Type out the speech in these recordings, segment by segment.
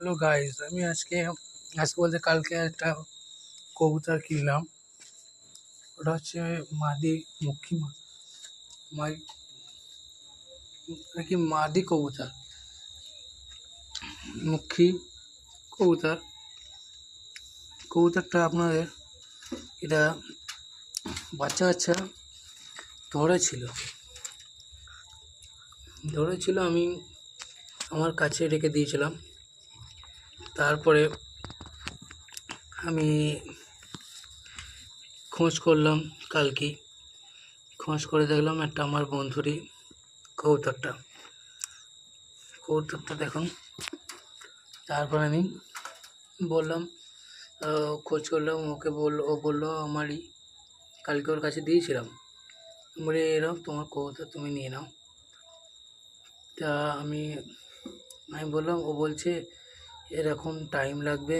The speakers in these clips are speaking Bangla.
হ্যালো গাইস, আমি আজকে বলতে কালকে একটা কবুতর কিনলাম। ওটা হচ্ছে মাদি মুখী নাকি মাদি কবুতর, মুখী কবুতর। কবুতরটা আপনাদের এটা বাচ্চা বাচ্চা ধরেছিল আমি আমার কাছে রেখে দিয়েছিলাম। তারপরে আমি খোঁজ করলাম, খোঁজ করে দেখলাম একটা আমার বন্ধুরই কবুতরটা দেখুন। তারপর আমি বললাম, খোঁজ করলাম, ও বললো আমারই, কালকে ওর কাছে দিয়েছিলাম। বলে এরকম তোমার কবুতর, তুমি নিয়ে নাও। তা আমি বললাম, ও বলছে এরকম টাইম লাগবে,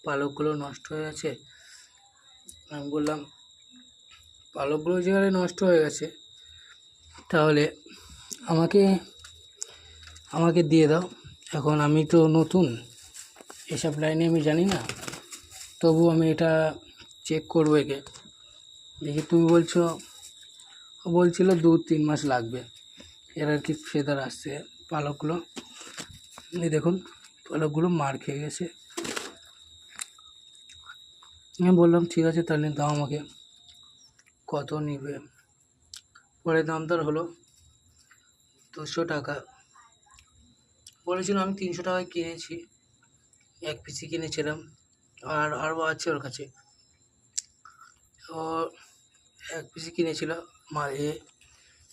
পালকগুলো নষ্ট হয়ে গেছে। আমি বললাম, পালকগুলো যেখানে নষ্ট হয়ে গেছে তাহলে আমাকে দিয়ে দাও। এখন আমি তো নতুন, এসব লাইনে আমি জানি না, তবু আমি এটা চেক করবো একে দেখি। তুমি বলছিল 2-3 মাস লাগবে এর আর কি ফেদার আসছে পালকগুলো। এই দেখুন, পালকগুলো মার খেয়ে গেছে। আমি বললাম ঠিক আছে, তাহলে দাও আমাকে, কত নিবে। পরে দাম দর হলো 200 টাকা। বলেছিল আমি 300 টাকায় কিনেছি, এক পিসি কিনেছিলাম, আর আরও আছে ওর কাছে। ও এক পিসি কিনেছিল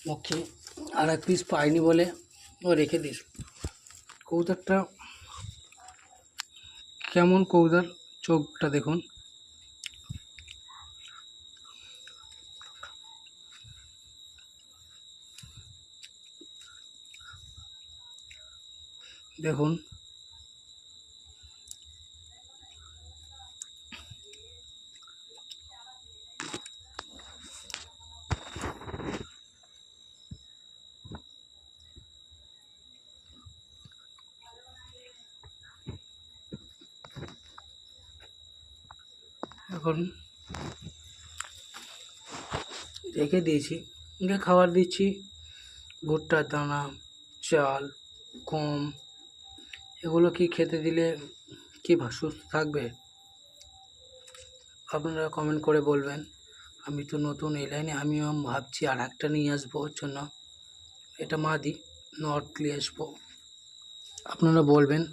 মুখী, আর এক পিস পাইনি বলে ও রেখে দিস। কবুতরটা কেমন কবুতর, চোখটা দেখুন। দেখুন, এখন রেখে দিয়েছি, ওকে খাবার দিচ্ছি, ভুট্টার দানা, চাল, গম। এগুলো কি খেতে দিলে কি সুস্থ থাকবে? আপনারা কমেন্ট করে বলবেন। আমি তো নতুন এই লাইনে, আমিও ভাবছি আর একটা নিয়ে আসবো ওর জন্য। এটা মাদি, নর্থ নিয়ে আসবো, আপনারা বলবেন।